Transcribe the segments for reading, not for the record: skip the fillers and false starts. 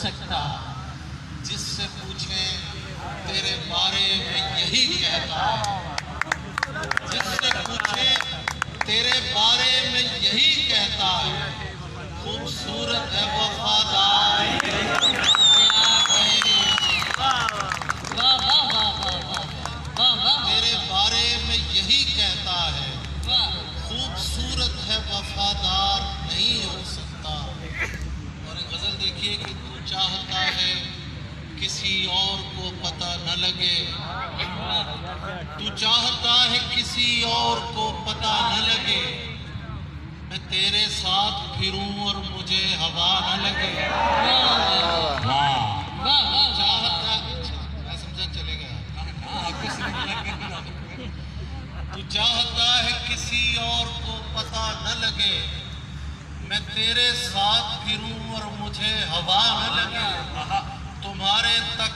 سکتا، جس سے پوچھیں تیرے بارے میں یہی کہتا ہے، جس سے پوچھیں تیرے بارے میں یہی کہتا ہے، خوبصورت ہے وفادار تیرے بارے میں یہی کہتا ہے، خوبصورت ہے وفادار نہیں ہو سکتا۔ اور ایک غزل دیکھیے کہ تو چاہتا ہے کسی اور کو پتہ نہ لگے، تو چاہتا ہے کسی اور کو پتہ نہ لگے، میں تیرے ساتھ پھروں اور مجھے ہوا نہ لگے۔ چاہتا میں سمجھا چلے گیا، تو چاہتا ہے کسی اور کو پتہ نہ لگے، میں تیرے ساتھ پھروں اور مجھے ہوا نہ لگے، تمہارے تک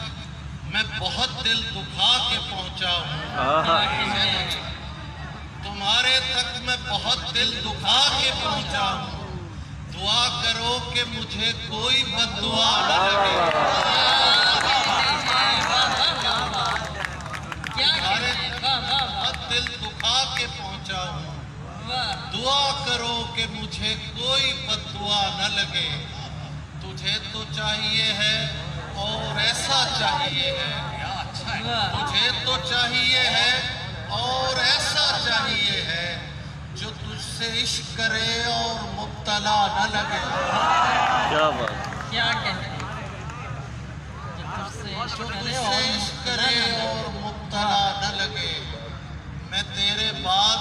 میں بہت دل دکھا کے پہنچا ہوں، تمہارے تک میں بہت دل دکھا کے پہنچا ہوں، دعا کرو کہ مجھے کوئی بد دعا نہ لگے۔ تمہارے تک بہت دل دکھا کے پہنچا ہوں، دعا کرو کہ مجھے کوئی بد دعا نہ لگے، تجھے تو چاہیے ہے اور ایسا چاہیے ہے، تجھے تو چاہیے ہے اور ایسا چاہیے ہے، جو تجھ سے عشق کرے اور مبتلا نہ لگے۔ کیا بات، کیا کہتے ہیں، جو تجھ سے عشق کرے اور مبتلا نہ لگے، میں تیرے بعد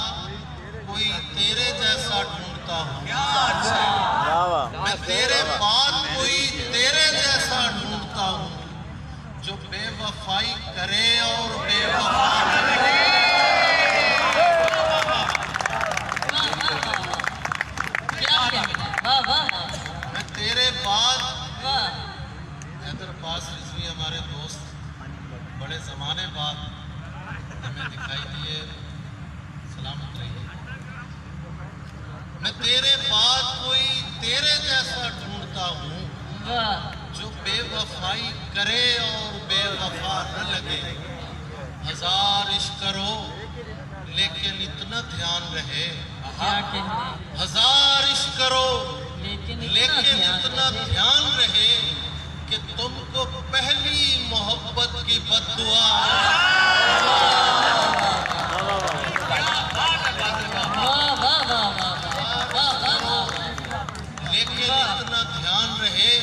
کوئی تیرے جیسا ڈھونڈتا ہوں، میں تیرے بعد کوئی تیرے جیسا ڈھونڈتا ہوں، جو بے وفائی کرے اور بے وفا نہ لگے۔ میں تیرے بعد حیدر عباس رضوی ہمارے دوست بڑے زمانے بعد ہمیں دکھائی دیے، سلامت رہیے۔ میں تیرے بعد کوئی تیرے جیسا ڈھونڈتا ہوں، جو بے وفائی کرے اور بے وفا نہ لگے، ہزار عشق کرو لیکن اتنا دھیان رہے، ہزار عشق کرو لیکن اتنا دھیان رہے کہ تم کو پہلی محبت کی بد دعا لیکن اتنا دھیان رہے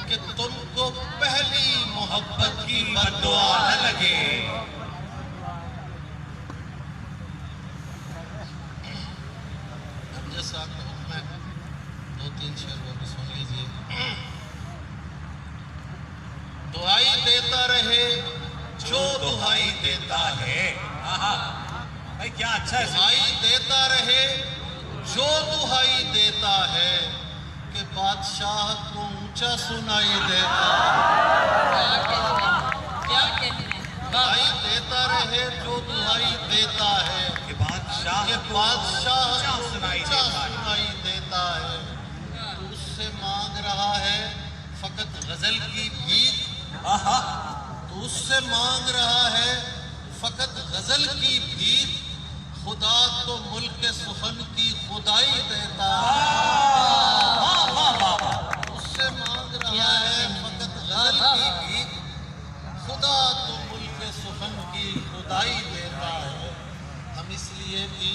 کہ تم کو پہلی محبت کی بد دعا نہ لگے۔ جیسا کہ حکم ہے، دو تین شعر وہ بھی سن لیجیے۔ دعائی دیتا رہے جو دعائی دیتا ہے، بھائی کیا اچھا ہے، دعائی دیتا رہے جو دعائی دیتا ہے، کہ بادشاہ کو اونچا سنائی دیتا ہے۔ دعائی دیتا رہے جو دعائی دیتا ہے، کہ بادشاہ بادشاہ کو سنائی دیتا ہے۔ تو اس سے مانگ رہا ہے فقط غزل کی بھیک، تو اس سے مانگ رہا ہے فقط غزل کی بھیک، خدا تو ملک سخن کی خدائی دیتا ہے۔ اس سے مانگ رہا ہے فقط غزل کی بھیک، خدا تو ملک سخن کی خدائی دیتا ہے۔ ہم اس لیے بھی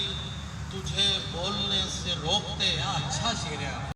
تجھے بولنے سے روکتے ہیں، اچھا شعر ہے۔